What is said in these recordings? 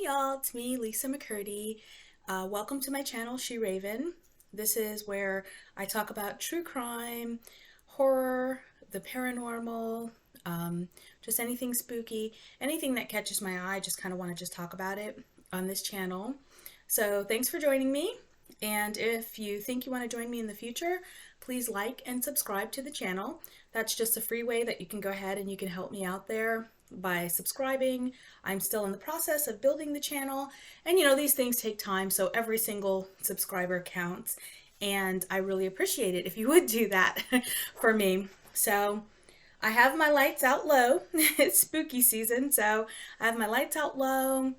y'all, it's me, Lisa McCurdy. Welcome to my channel, She Raven. This is where I talk about true crime, horror, the paranormal, just anything spooky, anything that catches my eye. I just kind of want to just talk about it on this channel. So thanks for joining me. And if you think you want to join me in the future, please like and subscribe to the channel. That's just a free way that you can go ahead and you can help me out there by subscribing. I'm still in the process of building the channel, and these things take time, so every single subscriber counts, and I really appreciate it if you would do that for me. So I have my lights out low. It's spooky season, so I have my lights out low.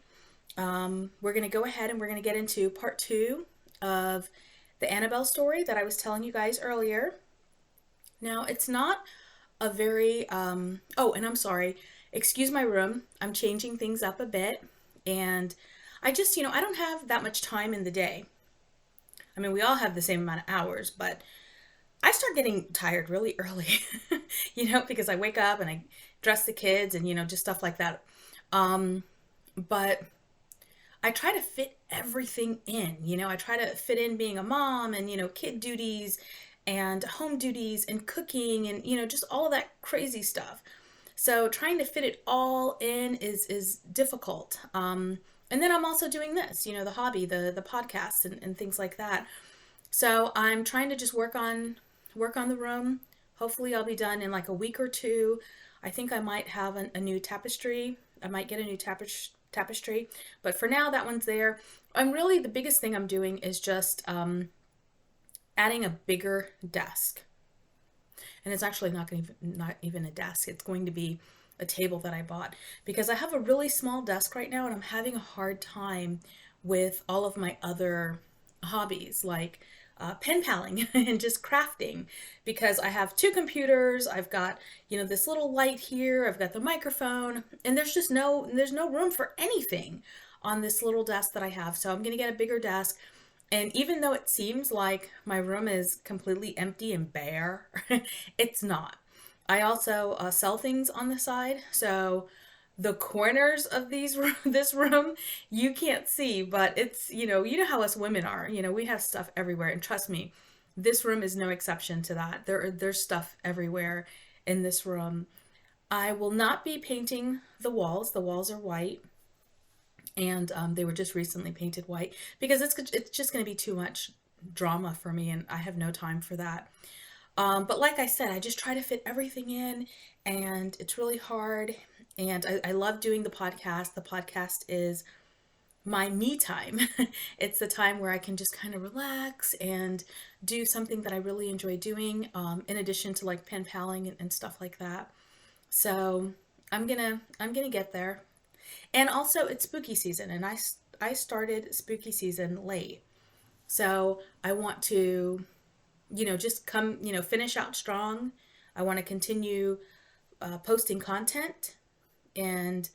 We're gonna go ahead and we're gonna get into part 2 of the Annabelle story that I was telling you guys earlier. Now, it's not a very oh, and I'm sorry, excuse my room, I'm changing things up a bit, and I just, I don't have that much time in the day. I mean, we all have the same amount of hours, but I start getting tired really early, because I wake up and I dress the kids and, just stuff like that. But I try to fit everything in, I try to fit in being a mom and, kid duties and home duties and cooking and, just all of that crazy stuff. So trying to fit it all in is difficult. And then I'm also doing this, the hobby, the podcast and things like that. So I'm trying to just work on the room. Hopefully I'll be done in like a week or two. I think I might have a new tapestry. I might get a new tapestry, but for now that one's there. The biggest thing I'm doing is just adding a bigger desk. And it's actually not even a desk. It's going to be a table that I bought because I have a really small desk right now and I'm having a hard time with all of my other hobbies like pen paling and just crafting, because I have 2 computers. I've got, this little light here. I've got the microphone, and there's no room for anything on this little desk that I have. So I'm going to get a bigger desk. And even though it seems like my room is completely empty and bare, it's not. I also sell things on the side. So the corners of this room, you can't see, but it's, you know how us women are, we have stuff everywhere. And trust me, this room is no exception to that. There's stuff everywhere in this room. I will not be painting the walls. The walls are white. And they were just recently painted white because it's just going to be too much drama for me, and I have no time for that. But like I said, I just try to fit everything in, and it's really hard. And I love doing the podcast. The podcast is my me time. It's the time where I can just kind of relax and do something that I really enjoy doing, in addition to like pen paling and stuff like that. So I'm gonna get there. And also it's spooky season, and I started spooky season late. So I want to, just finish out strong. I want to continue posting content and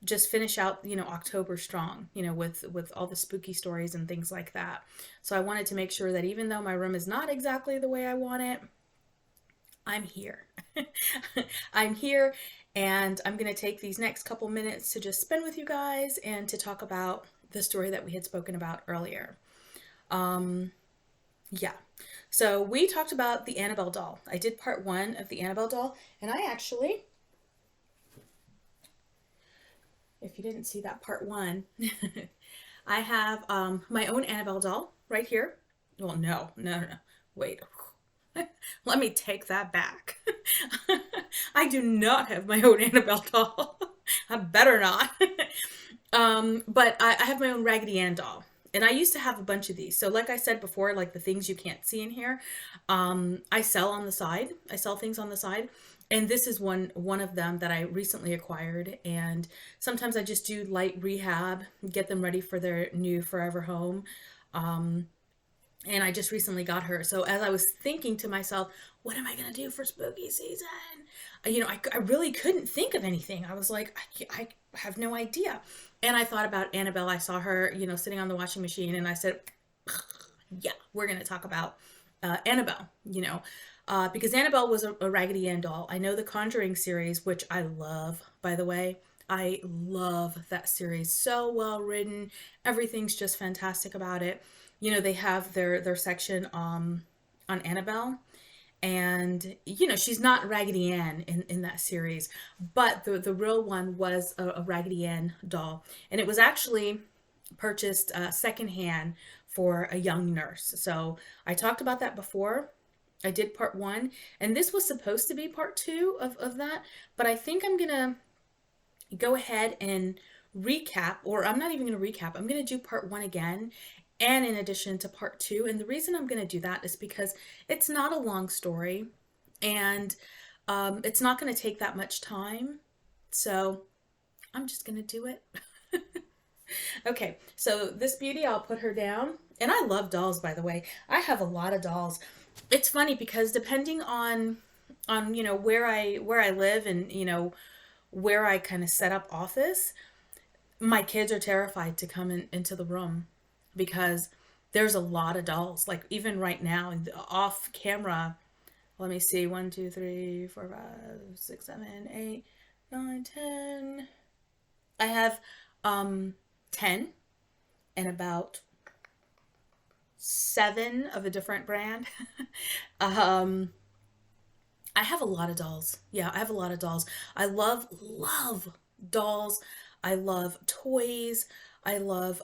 just finish out, October strong, with all the spooky stories and things like that. So I wanted to make sure that even though my room is not exactly the way I want it, I'm here. I'm here, and I'm going to take these next couple minutes to just spend with you guys and to talk about the story that we had spoken about earlier. Yeah. So we talked about the Annabelle doll. I did part 1 of the Annabelle doll, and I actually, if you didn't see that part 1, I have my own Annabelle doll right here. Well, no. Wait. Let me take that back. I do not have my own Annabelle doll. I better not. But I have my own Raggedy Ann doll. And I used to have a bunch of these. So like I said before, like the things you can't see in here, I sell on the side. I sell things on the side. And this is one of them that I recently acquired. And sometimes I just do light rehab, get them ready for their new forever home. And I just recently got her. So as I was thinking to myself, what am I going to do for spooky season? I really couldn't think of anything. I was like, I have no idea. And I thought about Annabelle. I saw her, sitting on the washing machine, and I said, yeah, we're going to talk about Annabelle, because Annabelle was a Raggedy Ann doll. I know the Conjuring series, which I love, by the way. I love that series. So well written. Everything's just fantastic about it. You know, they have their section on Annabelle. And you know, she's not Raggedy Ann in that series, but the real one was a Raggedy Ann doll. And it was actually purchased secondhand for a young nurse. So I talked about that before. I did part one, and this was supposed to be part two of that, but I think I'm gonna go ahead and recap, or I'm not even going to recap. I'm going to do part one again, and in addition to part two. And the reason I'm going to do that is because it's not a long story, and it's not going to take that much time. So I'm just going to do it. Okay, so this beauty, I'll put her down. And I love dolls, by the way. I have a lot of dolls. It's funny because depending on you know where I live, and you know where I kind of set up office, my kids are terrified to come into the room because there's a lot of dolls. Like even right now, off camera, let me see, 1, 2, 3, 4, 5, 6, 7, 8, 9, 10. I have 10 and about 7 of a different brand. um, I have a lot of dolls. Yeah, I have a lot of dolls. I love dolls. I love toys. I love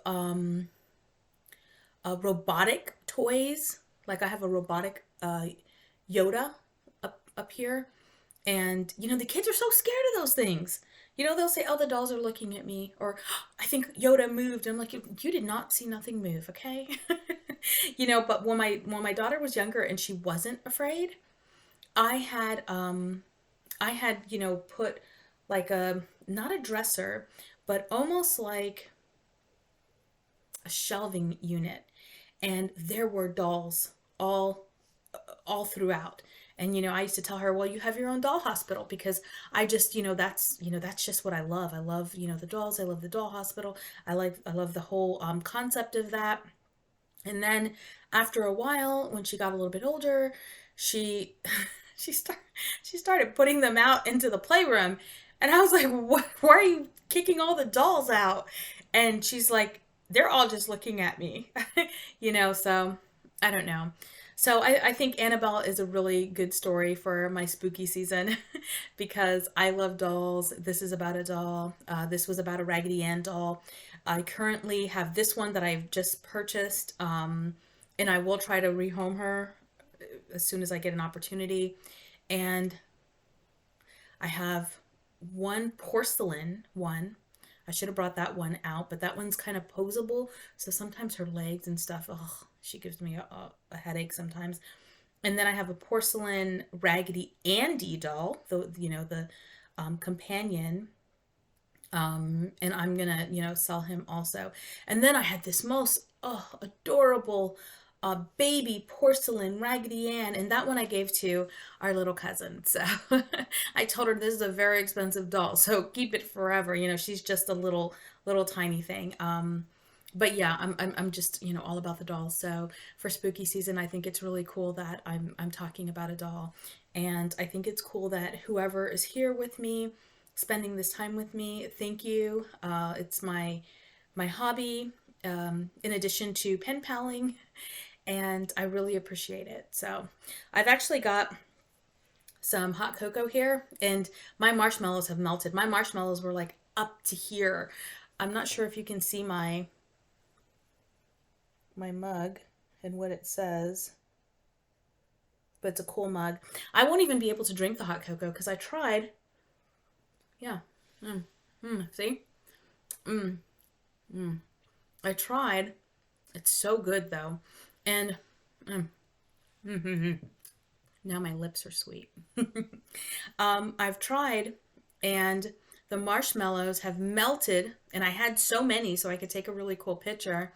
robotic toys. Like I have a robotic Yoda up here. And you know, the kids are so scared of those things. You know, they'll say, "Oh, the dolls are looking at me," or "I think Yoda moved." I'm like, "You did not see nothing move, okay?" You know, but when my daughter was younger and she wasn't afraid, I had you know, put like a, not a dresser, but almost like a shelving unit, and there were dolls all throughout. And you know, I used to tell her, "Well, you have your own doll hospital," because I just, you know, that's just what I love. I love, you know, the dolls. I love the doll hospital. I love the whole concept of that. And then after a while, when she got a little bit older, she she start she started putting them out into the playroom, and I was like, "What? Why are you kicking all the dolls out?" And she's like, "They're all just looking at me," you know. So I don't know. So I think Annabelle is a really good story for my spooky season because I love dolls. This is about a doll. This was about a Raggedy Ann doll. I currently have this one that I've just purchased, and I will try to rehome her as soon as I get an opportunity. And I have one porcelain one. I should have brought that one out, but that one's kind of posable. So sometimes her legs and stuff, oh, she gives me a headache sometimes. And then I have a porcelain Raggedy Andy doll, the you know the companion, and I'm gonna, you know, sell him also. And then I had this most adorable baby porcelain Raggedy Ann, and that one I gave to our little cousin. So I told her this is a very expensive doll, so keep it forever. You know, she's just a little tiny thing. But yeah, I'm just, you know, all about the dolls. So for spooky season, I think it's really cool that I'm talking about a doll, and I think it's cool that whoever is here with me, spending this time with me, thank you. It's my hobby, in addition to pen paling, and I really appreciate it. So I've actually got some hot cocoa here, and my marshmallows have melted. My marshmallows were like up to here. I'm not sure if you can see my mug and what it says, but it's a cool mug. I won't even be able to drink the hot cocoa because I tried. Yeah. See? I tried. It's so good though. And now my lips are sweet. I've tried, and the marshmallows have melted, and I had so many so I could take a really cool picture.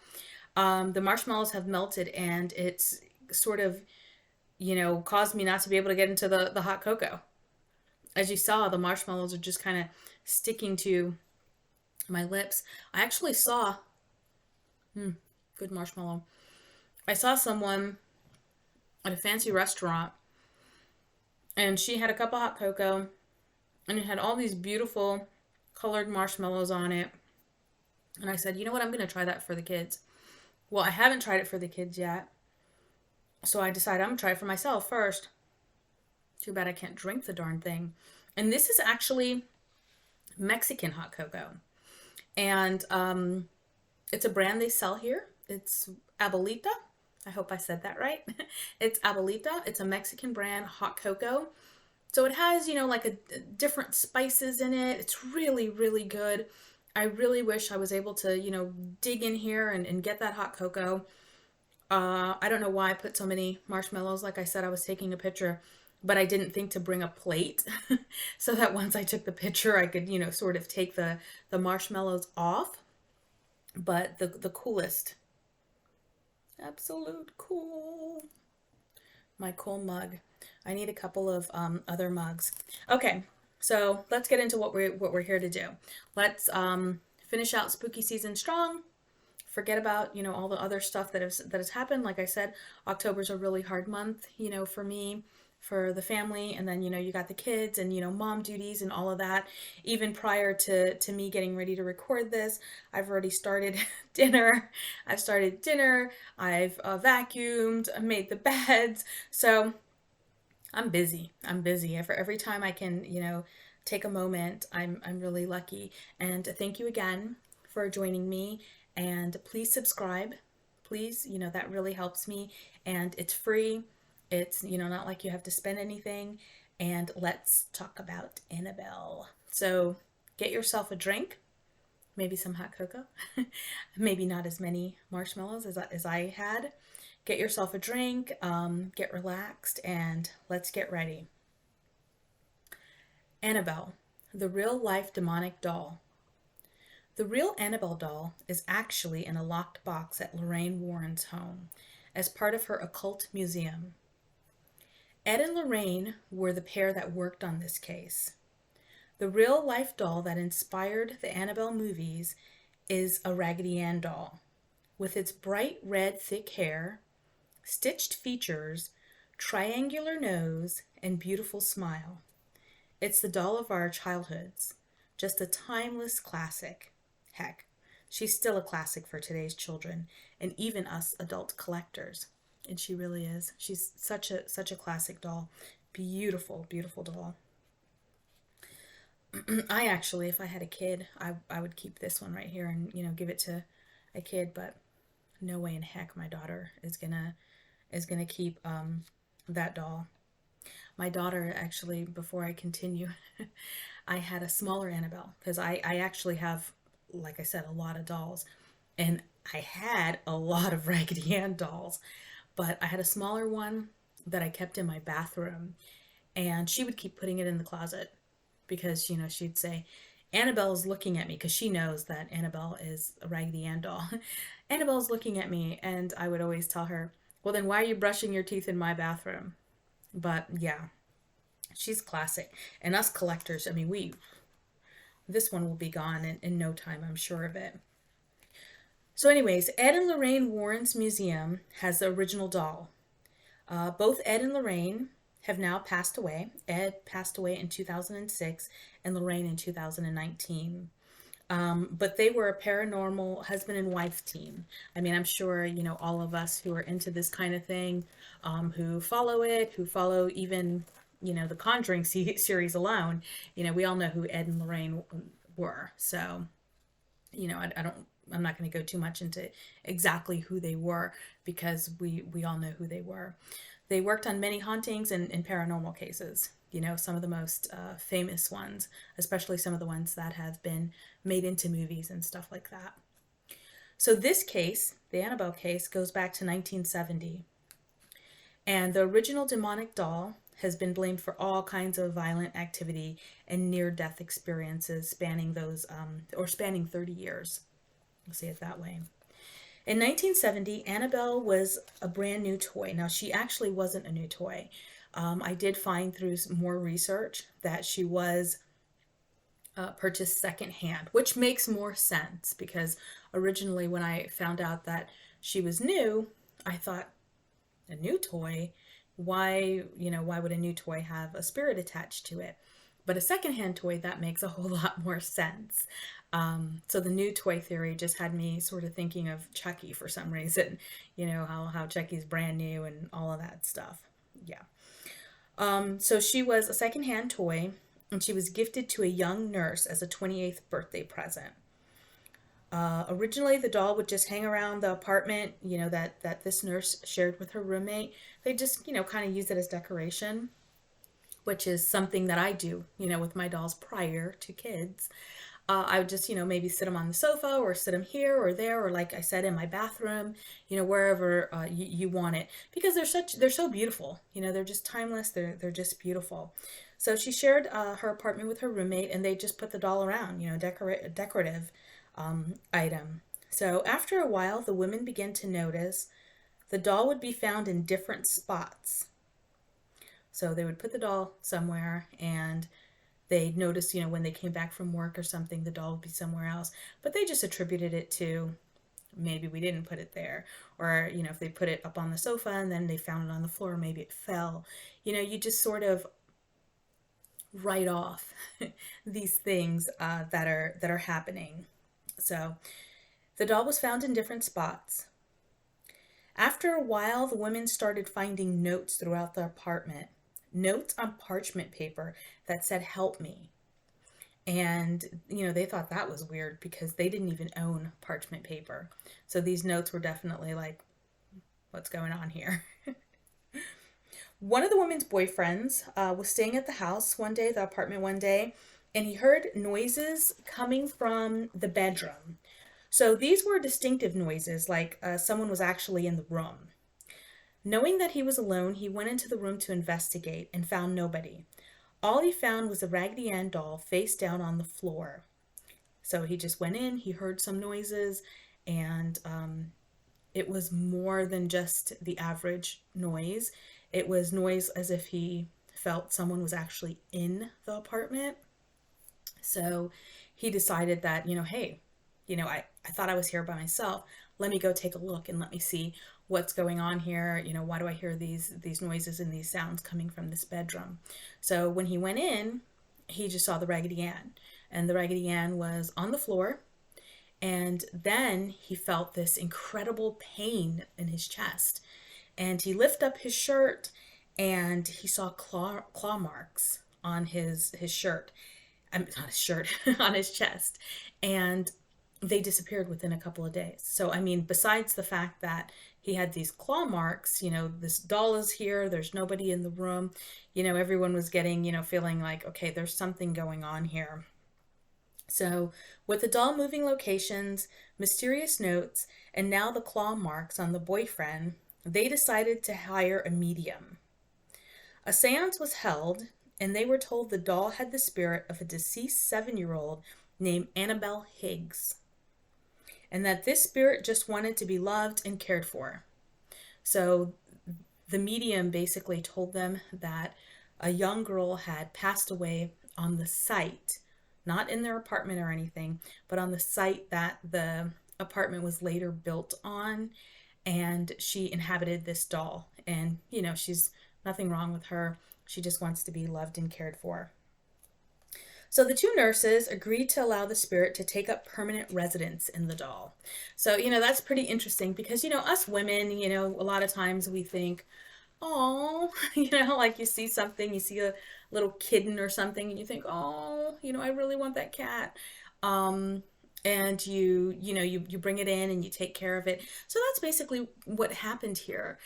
The marshmallows have melted, and it's sort of, you know, caused me not to be able to get into the hot cocoa. As you saw, the marshmallows are just kind of sticking to my lips. I actually saw, good marshmallow. I saw someone at a fancy restaurant, and she had a cup of hot cocoa, and it had all these beautiful colored marshmallows on it. And I said, you know what, I'm going to try that for the kids. Well, I haven't tried it for the kids yet. So I decided I'm going to try it for myself first. Too bad I can't drink the darn thing. And this is actually Mexican hot cocoa. And it's a brand they sell here. It's Abuelita. I hope I said that right. It's Abuelita. It's a Mexican brand hot cocoa. So it has, like a different spices in it. It's really, really good. I really wish I was able to, dig in here and get that hot cocoa. I don't know why I put so many marshmallows. Like I said, I was taking a picture, but I didn't think to bring a plate so that once I took the picture, I could, sort of take the marshmallows off. But the coolest, absolute cool, my cool mug. I need a couple of other mugs. Okay, so let's get into what we're here to do. Let's finish out spooky season strong. Forget about all the other stuff that has happened. Like I said, October's a really hard month, for me, for the family, and then you got the kids and mom duties and all of that. Even prior to me getting ready to record this, I've already started dinner. I've vacuumed, I made the beds. So I'm busy. For every time I can, take a moment, I'm really lucky. And thank you again for joining me. And please subscribe. Please, that really helps me. And it's free. It's, not like you have to spend anything. And let's talk about Annabelle. So get yourself a drink, maybe some hot cocoa, maybe not as many marshmallows as I had. Get yourself a drink, get relaxed, and let's get ready. Annabelle, the real-life demonic doll. The real Annabelle doll is actually in a locked box at Lorraine Warren's home as part of her occult museum. Ed and Lorraine were the pair that worked on this case. The real-life doll that inspired the Annabelle movies is a Raggedy Ann doll. With its bright red thick hair, stitched features, triangular nose, and beautiful smile. It's the doll of our childhoods, just a timeless classic. Heck, she's still a classic for today's children and even us adult collectors. And she really is. She's such a classic doll. Beautiful, beautiful doll. I actually, if I had a kid, I would keep this one right here and, give it to a kid, but no way in heck my daughter is gonna keep that doll. My daughter, actually, before I continue, I had a smaller Annabelle because I actually have, like I said, a lot of dolls, and I had a lot of Raggedy Ann dolls, but I had a smaller one that I kept in my bathroom, and she would keep putting it in the closet because, she'd say, Annabelle's looking at me, because she knows that Annabelle is a Raggedy Ann doll. Annabelle's looking at me, and I would always tell her, well, then why are you brushing your teeth in my bathroom? But yeah, she's classic. And us collectors, I mean, this one will be gone in no time, I'm sure of it. So anyways, Ed and Lorraine Warren's museum has the original doll. Both Ed and Lorraine have now passed away. Ed passed away in 2006 and Lorraine in 2019. But they were a paranormal husband and wife team. I mean, I'm sure, all of us who are into this kind of thing, who follow even, the Conjuring series alone, we all know who Ed and Lorraine were. So, I'm not going to go too much into exactly who they were because we all know who they were. They worked on many hauntings and paranormal cases. Some of the most famous ones, especially some of the ones that have been made into movies and stuff like that. So this case, the Annabelle case, goes back to 1970. And the original demonic doll has been blamed for all kinds of violent activity and near-death experiences spanning 30 years. We'll say it that way. In 1970, Annabelle was a brand new toy. Now, she actually wasn't a new toy. I did find through more research that she was purchased secondhand, which makes more sense because originally when I found out that she was new, I thought, a new toy? Why would a new toy have a spirit attached to it? But a secondhand toy, that makes a whole lot more sense. So the new toy theory just had me sort of thinking of Chucky for some reason. You know, how Chucky's brand new and all of that stuff. Yeah. So she was a secondhand toy, and she was gifted to a young nurse as a 28th birthday present. Originally, the doll would just hang around the apartment, you know, that this nurse shared with her roommate. They just, you know, kind of use it as decoration, which is something that I do, you know, with my dolls prior to kids. I would just, you know, maybe sit them on the sofa or sit them here or there, or like I said, in my bathroom, you know, wherever you want it, because they're so beautiful. You know, they're just timeless. They're just beautiful. So she shared her apartment with her roommate, and they just put the doll around, you know, decorative item. So after a while, the women began to notice the doll would be found in different spots. So they would put the doll somewhere, and they'd notice, you know, when they came back from work or something, the doll would be somewhere else. But they just attributed it to maybe we didn't put it there. Or, you know, if they put it up on the sofa and then they found it on the floor, maybe it fell. You know, you just sort of write off these things that are happening. So the doll was found in different spots. After a while, the women started finding notes throughout the apartment, notes on parchment paper that said, "Help me." And, you know, they thought that was weird because they didn't even own parchment paper. So these notes were definitely like, what's going on here? One of the woman's boyfriends was staying at the house one day, the apartment one day, and he heard noises coming from the bedroom. So these were distinctive noises, like someone was actually in the room. Knowing that he was alone, he went into the room to investigate and found nobody. All he found was a Raggedy Ann doll face down on the floor. So he just went in, he heard some noises, and it was more than just the average noise. It was noise as if he felt someone was actually in the apartment. So he decided that, you know, hey, you know, I thought I was here by myself. Let me go take a look and let me see what's going on here. You know, why do I hear these noises and these sounds coming from this bedroom? So when he went in, he just saw the Raggedy Ann. And the Raggedy Ann was on the floor. And then he felt this incredible pain in his chest. And he lifted up his shirt, and he saw claw marks on his shirt. Not his shirt, on his chest. And they disappeared within a couple of days. So, I mean, besides the fact that he had these claw marks, you know, this doll is here, there's nobody in the room, you know, everyone was getting, you know, feeling like, okay, there's something going on here. So, with the doll moving locations, mysterious notes, and now the claw marks on the boyfriend, they decided to hire a medium. A seance was held, and they were told the doll had the spirit of a deceased 7-year-old named Annabelle Higgs, and that this spirit just wanted to be loved and cared for. So the medium basically told them that a young girl had passed away on the site, not in their apartment or anything, but on the site that the apartment was later built on, and she inhabited this doll. And, you know, she's nothing wrong with her. She just wants to be loved and cared for. So the two nurses agreed to allow the spirit to take up permanent residence in the doll. So, you know, that's pretty interesting because, you know, us women, you know, a lot of times we think, oh, you know, like you see something, you see a little kitten or something, and you think, oh, you know, I really want that cat. And you know, you bring it in and you take care of it. So that's basically what happened here.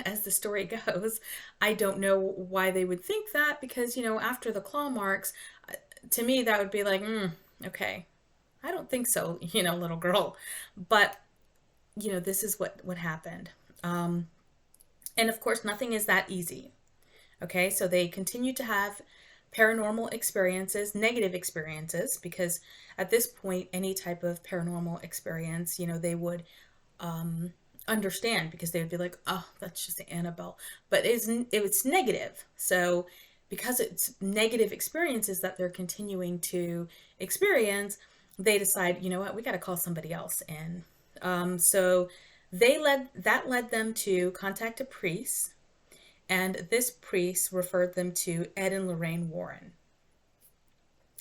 As the story goes, I don't know why they would think that, because, you know, after the claw marks, to me, that would be like, okay, I don't think so, you know, little girl. But, you know, this is what happened. And of course, nothing is that easy. Okay, so they continue to have paranormal experiences, negative experiences, because at this point, any type of paranormal experience, you know, they would understand, because they would be like, oh, that's just Annabelle. But it's negative. So because it's negative experiences that they're continuing to experience, they decide, you know what, we got to call somebody else in. So that led them to contact a priest, And this priest referred them to Ed and Lorraine Warren,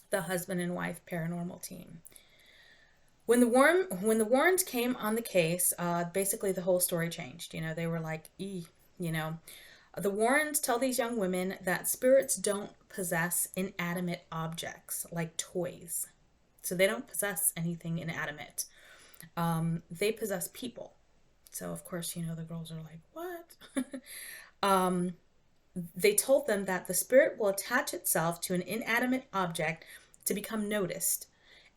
the husband and wife paranormal team. When the Warrens came on the case, basically the whole story changed. They were like, you know. The Warrens tell these young women that spirits don't possess inanimate objects like toys. So they don't possess anything inanimate. They possess people. So of course, the girls are like, what? They told them that the spirit will attach itself to an inanimate object to become noticed.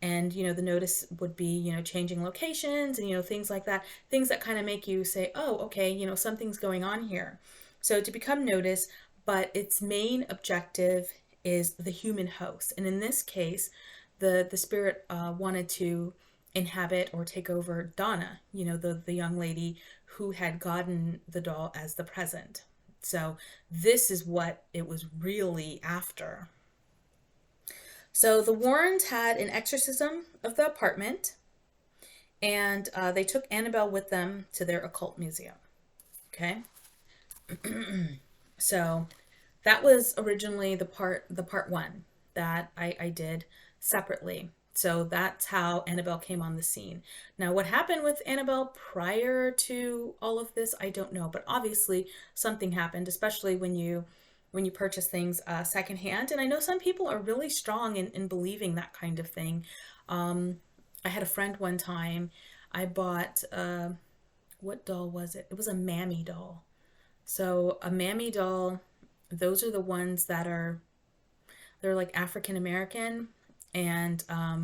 And, the notice would be, changing locations and, things like that. Things that kind of make you say, oh, okay, something's going on here. So to become noticed, but its main objective is the human host. And in this case, the spirit wanted to inhabit or take over Donna, the young lady who had gotten the doll as the present. So this is what it was really after. So the Warrens had an exorcism of the apartment, and they took Annabelle with them to their occult museum. Okay. So that was originally the part one that I did separately. So that's how Annabelle came on the scene. Now, what happened with Annabelle prior to all of this, I don't know. But obviously, something happened, especially when you purchase things secondhand. And I know some people are really strong in believing that kind of thing. I had a friend one time. I bought what doll was it? It was a mammy doll. So a mammy doll, those are the ones that they're like African American, and I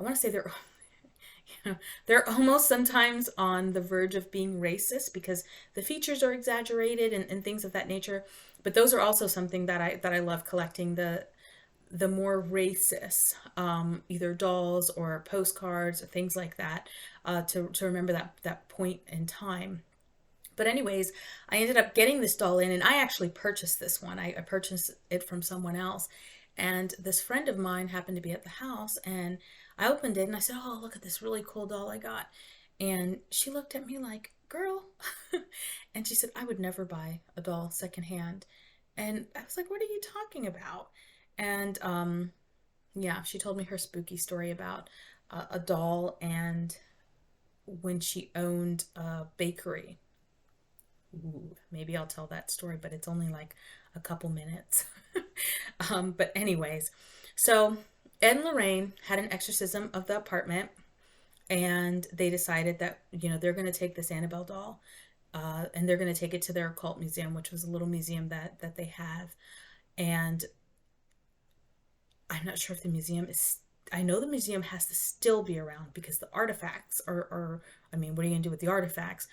want to say they're almost sometimes on the verge of being racist because the features are exaggerated and things of that nature. But those are also something that I love collecting, the more racist either dolls or postcards or things like that, to remember that point in time. But anyways, I ended up getting this doll in, and I actually purchased this one. I purchased it from someone else. And this friend of mine happened to be at the house, and I opened it and I said, oh, look at this really cool doll I got. And she looked at me like, girl. And she said, I would never buy a doll secondhand. And I was like, what are you talking about? And yeah, she told me her spooky story about a doll and when she owned a bakery. Ooh, maybe I'll tell that story, but it's only like a couple minutes. But anyways, so Ed and Lorraine had an exorcism of the apartment, and they decided that, they're going to take this Annabelle doll, and they're going to take it to their occult museum, which was a little museum that they have. And I'm not sure if the museum is, I know the museum has to still be around because the artifacts are I mean, what are you going to do with the artifacts?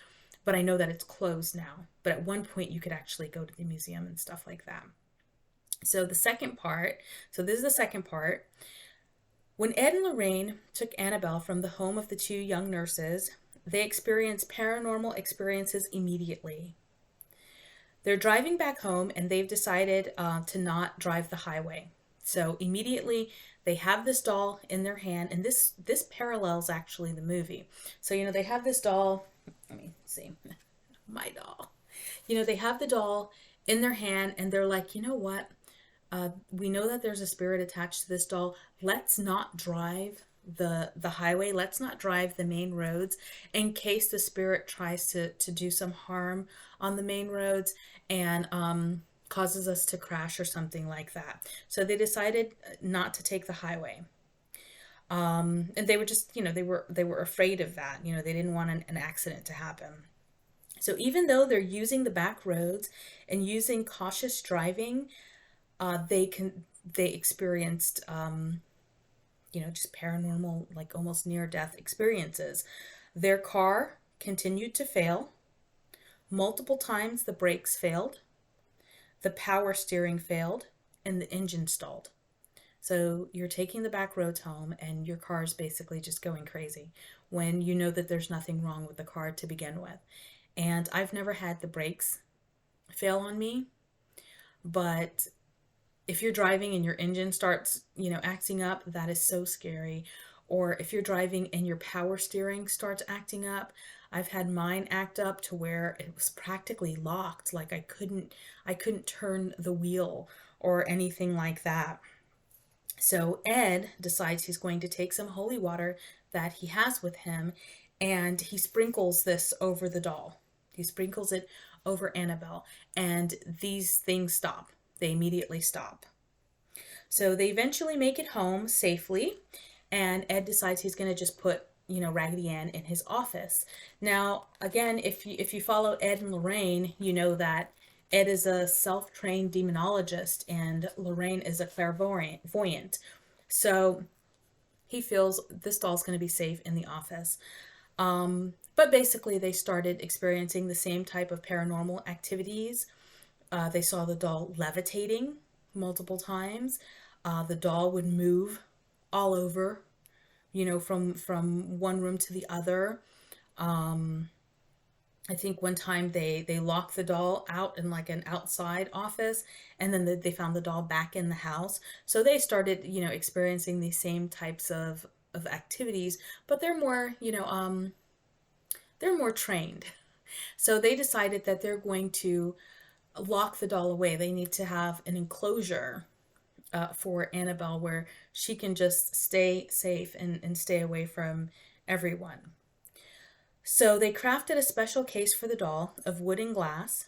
But I know that it's closed now. But at one point you could actually go to the museum and stuff like that. So this is the second part. When Ed and Lorraine took Annabelle from the home of the two young nurses, they experienced paranormal experiences immediately. They're driving back home, and they've decided to not drive the highway. So immediately they have this doll in their hand, and this parallels actually the movie. So, they have this doll. Let me see. My doll. They have the doll in their hand, and they're like, you know what? We know that there's a spirit attached to this doll. Let's not drive the highway. Let's not drive the main roads in case the spirit tries to do some harm on the main roads and causes us to crash or something like that. So they decided not to take the highway. And they were just, they were afraid of that. They didn't want an accident to happen. So even though they're using the back roads and using cautious driving, they experienced, just paranormal, like almost near-death experiences. Their car continued to fail. Multiple times the brakes failed, the power steering failed, and the engine stalled. So you're taking the back roads home and your car is basically just going crazy when you know that there's nothing wrong with the car to begin with. And I've never had the brakes fail on me, but if you're driving and your engine starts, acting up, that is so scary. Or if you're driving and your power steering starts acting up, I've had mine act up to where it was practically locked. Like I couldn't turn the wheel or anything like that. So Ed decides he's going to take some holy water that he has with him, and he sprinkles this over the doll. He sprinkles it over Annabelle, and these things stop. They immediately stop. So they eventually make it home safely, and Ed decides he's going to just put, Raggedy Ann in his office. Now, again, if you follow Ed and Lorraine, you know that Ed is a self-trained demonologist and Lorraine is a clairvoyant. So he feels this doll's going to be safe in the office. But basically, they started experiencing the same type of paranormal activities. They saw the doll levitating multiple times. The doll would move all over, from one room to the other. I think one time they locked the doll out in like an outside office, and then they found the doll back in the house. So they started, experiencing these same types of activities, but they're more trained. So they decided that they're going to lock the doll away. They need to have an enclosure for Annabelle where she can just stay safe and stay away from everyone. So they crafted a special case for the doll of wood and glass.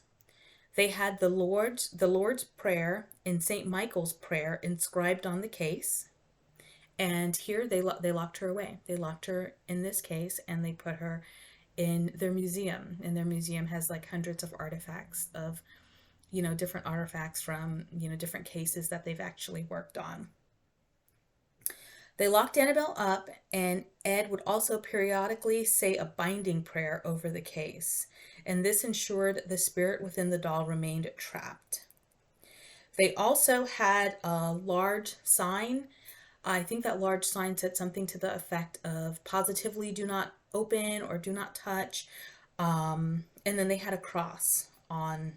They had the Lord's Prayer and St. Michael's Prayer inscribed on the case. And here they locked her away. They locked her in this case, and they put her in their museum. And their museum has like hundreds of artifacts of, different artifacts from, different cases that they've actually worked on. They locked Annabelle up, and Ed would also periodically say a binding prayer over the case, and this ensured the spirit within the doll remained trapped. They also had a large sign. I think that large sign said something to the effect of positively do not open or do not touch. And then they had a cross on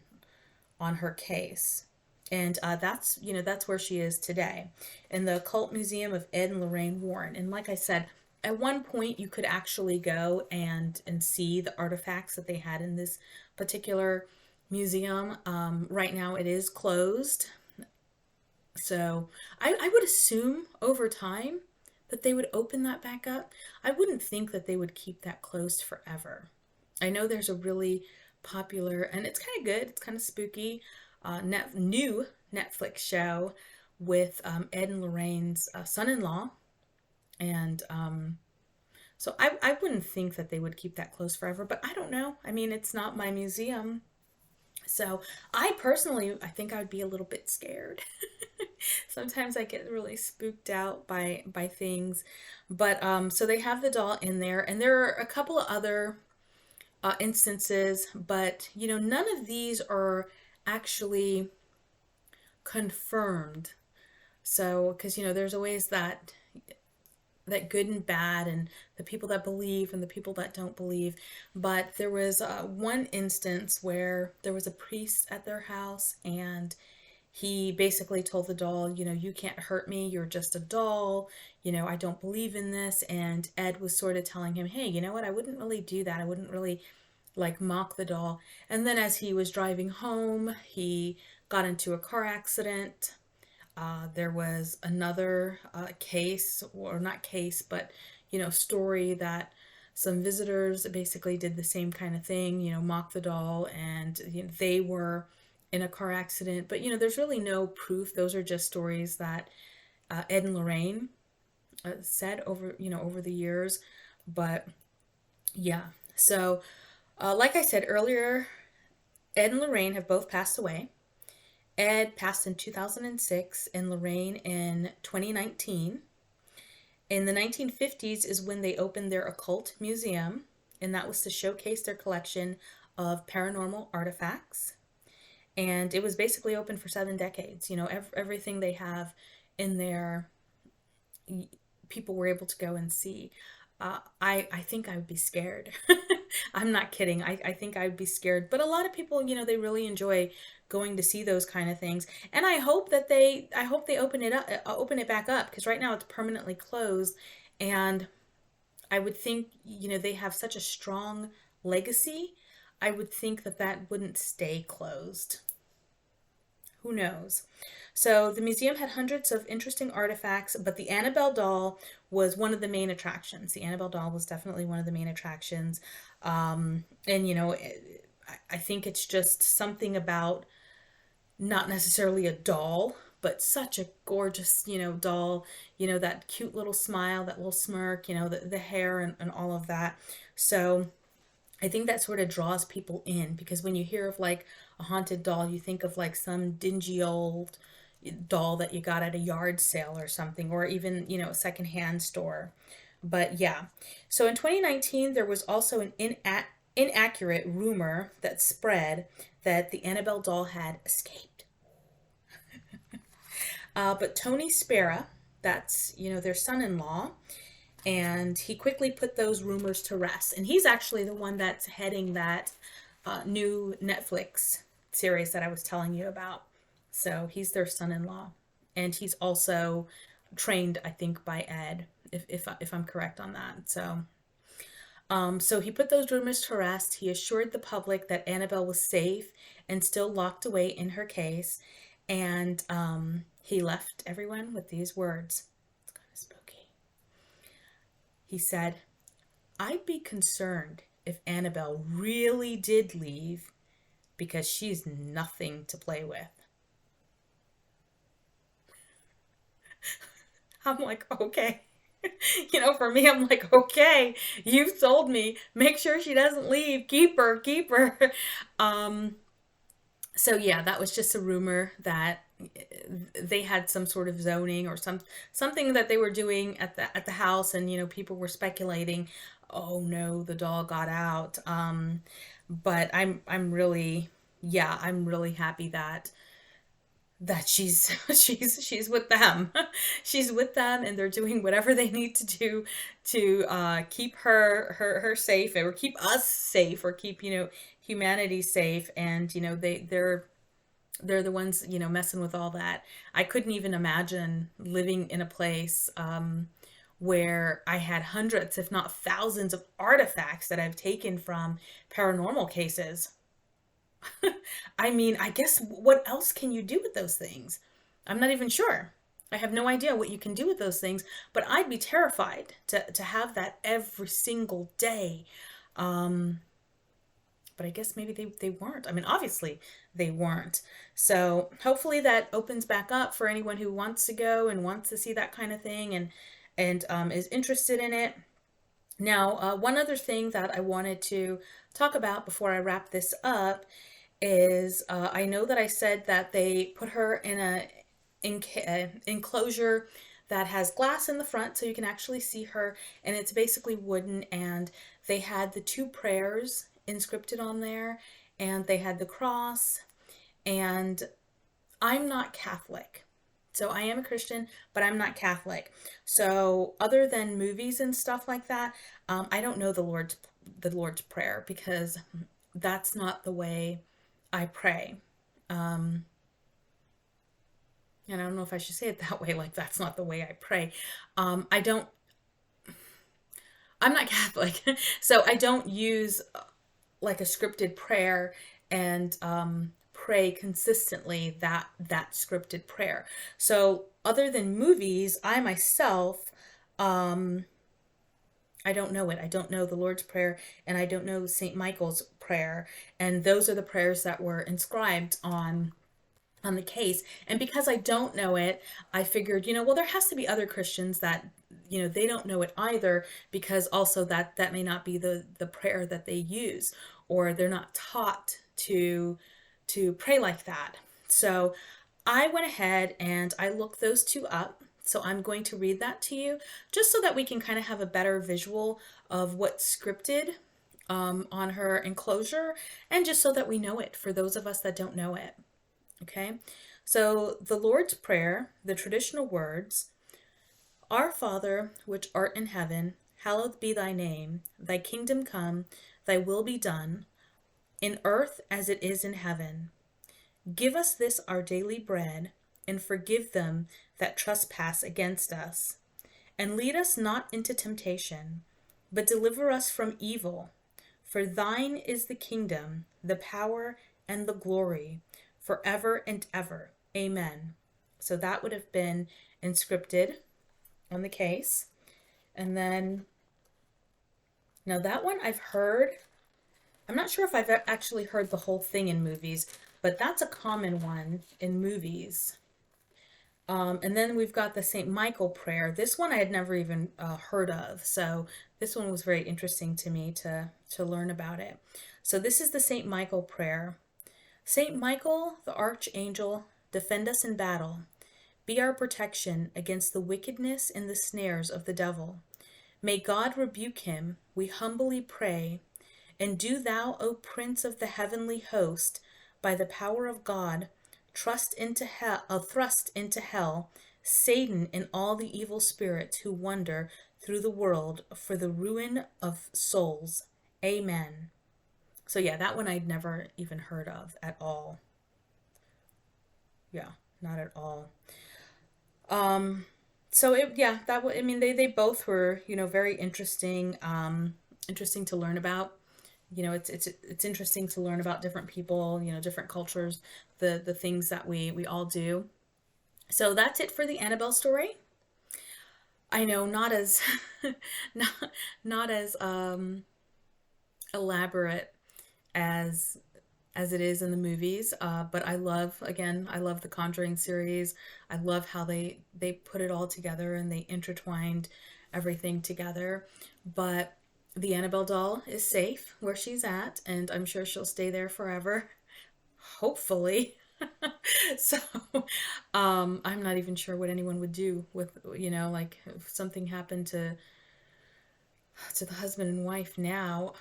her case. And that's where she is today, in the Occult Museum of Ed and Lorraine Warren. And like I said, at one point you could actually go and see the artifacts that they had in this particular museum. Right now it is closed. So I would assume over time that they would open that back up. I wouldn't think that they would keep that closed forever. I know there's a really popular, and it's kind of good, it's kind of spooky, new Netflix show with Ed and Lorraine's son-in-law. And so I wouldn't think that they would keep that closed forever, but I don't know. I mean, it's not my museum. So I think I would be a little bit scared. Sometimes I get really spooked out by things. But so they have the doll in there, and there are a couple of other instances, but none of these are actually confirmed. So, because there's always that good and bad, and the people that believe and the people that don't believe. But there was one instance where there was a priest at their house, and he basically told the doll, you can't hurt me, you're just a doll, I don't believe in this. And Ed was sort of telling him, hey, you know what, I wouldn't really do that, I wouldn't really like mock the doll. And then as he was driving home, he got into a car accident. There was another case, or not case, but story that some visitors basically did the same kind of thing, mocked the doll, and they were in a car accident. But there's really no proof. Those are just stories that Ed and Lorraine said over the years. But yeah, so like I said earlier, Ed and Lorraine have both passed away. Ed passed in 2006 and Lorraine in 2019. In the 1950s is when they opened their occult museum, and that was to showcase their collection of paranormal artifacts. And it was basically open for 7 decades. Everything they have in there, people were able to go and see. I think I would be scared. I'm not kidding. I think I would be scared. But a lot of people, they really enjoy going to see those kind of things. And I hope they open it back up, because right now it's permanently closed. And I would think, they have such a strong legacy, I would think that that wouldn't stay closed. Who knows? So the museum had hundreds of interesting artifacts, but the Annabelle doll was one of the main attractions. The Annabelle doll was definitely one of the main attractions. And, I think it's just something about not necessarily a doll, but such a gorgeous, doll, that cute little smile, that little smirk, the hair and all of that. So I think that sort of draws people in because when you hear of like a haunted doll, you think of like some dingy old doll that you got at a yard sale or something, or even, a secondhand store. But yeah. So in 2019, there was also an inaccurate rumor that spread that the Annabelle doll had escaped. But Tony Spera, that's, their son-in-law, and he quickly put those rumors to rest. And he's actually the one that's heading that new Netflix series that I was telling you about. So he's their son-in-law, and he's also trained, I think, by Ed, if I'm correct on that. So he put those rumors to rest. He assured the public that Annabelle was safe and still locked away in her case, and he left everyone with these words. It's kind of spooky. He said, "I'd be concerned if Annabelle really did leave because she's nothing to play with." I'm like, okay. For me, I'm like, okay, you've told me, make sure she doesn't leave. Keep her, keep her. Um, so yeah, that was just a rumor that they had some sort of zoning or something that they were doing at the house, and people were speculating, oh no, the doll got out. But I'm really, yeah, I'm really happy that she's with them. She's with them, and they're doing whatever they need to do to keep her safe, or keep us safe, or keep humanity safe. And they're the ones messing with all that. I couldn't even imagine living in a place where I had hundreds, if not thousands, of artifacts that I've taken from paranormal cases. I mean, I guess what else can you do with those things? I'm not even sure. I have no idea what you can do with those things, but I'd be terrified to have that every single day. Um, but I guess maybe they weren't. I mean, obviously they weren't. So hopefully that opens back up for anyone who wants to go and wants to see that kind of thing, and is interested in it. Now, one other thing that I wanted to talk about before I wrap this up is I know that I said that they put her in a enclosure that has glass in the front so you can actually see her, and it's basically wooden, and they had the two prayers inscripted on there, and they had the cross. And I'm not Catholic. So I am a Christian, but I'm not Catholic. So other than movies and stuff like that, I don't know the Lord's Prayer, because that's not the way I pray. And I don't know if I should say it that way, like that's not the way I pray. I don't. I'm not Catholic, so I don't use like a scripted prayer and pray consistently that scripted prayer. So other than movies, I myself, I don't know it. I don't know the Lord's Prayer, and I don't know St. Michael's prayer. And those are the prayers that were inscribed on the case. And because I don't know it, I figured, well, there has to be other Christians that, they don't know it either, because also that may not be the prayer that they use, or they're not taught to pray like that. So I went ahead and I looked those two up. So I'm going to read that to you just so that we can kind of have a better visual of what's scripted on her enclosure, and just so that we know it for those of us that don't know it. Okay, so the Lord's Prayer, the traditional words: Our Father, which art in heaven, hallowed be thy name. Thy kingdom come, thy will be done, in earth as it is in heaven. Give us this our daily bread, and forgive them that trespass against us. And lead us not into temptation, but deliver us from evil. For thine is the kingdom, the power, and the glory, forever and ever. Amen. So that would have been inscripted on the case. And then, now that one I've heard. I'm not sure if I've actually heard the whole thing in movies, but that's a common one in movies. And then we've got the St. Michael prayer. This one I had never even heard of, so this one was very interesting to me to learn about it. So this is the St. Michael prayer. St. Michael, the archangel, defend us in battle. Be our protection against the wickedness and the snares of the devil. May God rebuke him, we humbly pray. And do thou, O Prince of the heavenly host, by the power of God, thrust into hell Satan and all the evil spirits who wander through the world for the ruin of souls. Amen. So yeah, that one I'd never even heard of at all. Yeah, not at all. So yeah, I mean, they both were, very interesting, interesting to learn about. It's interesting to learn about different people, different cultures, the things that we all do. So that's it for the Annabelle story. I know, not as not not as elaborate as it is in the movies, but I love the Conjuring series. I love how they put it all together and they intertwined everything together. But the Annabelle doll is safe where she's at, and I'm sure she'll stay there forever, hopefully. So, I'm not even sure what anyone would do with, like if something happened to the husband and wife now.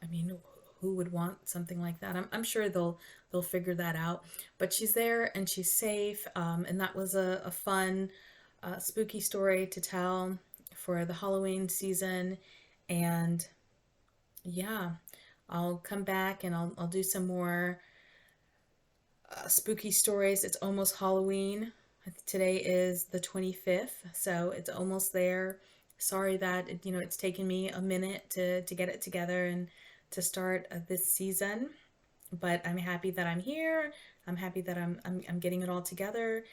I mean, who would want something like that? I'm sure they'll figure that out. But she's there and she's safe, and that was a fun, spooky story to tell for the Halloween season. And yeah, I'll come back and I'll do some more spooky stories. It's almost Halloween. Today is the 25th, so it's almost there. Sorry that it's taken me a minute to get it together and to start this season, but I'm happy that I'm here. I'm happy that I'm getting it all together.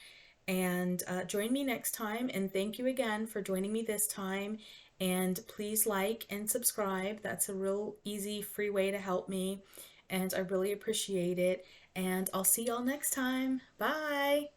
And join me next time. And thank you again for joining me this time. And please like and subscribe. That's a real easy, free way to help me. And I really appreciate it. And I'll see y'all next time. Bye.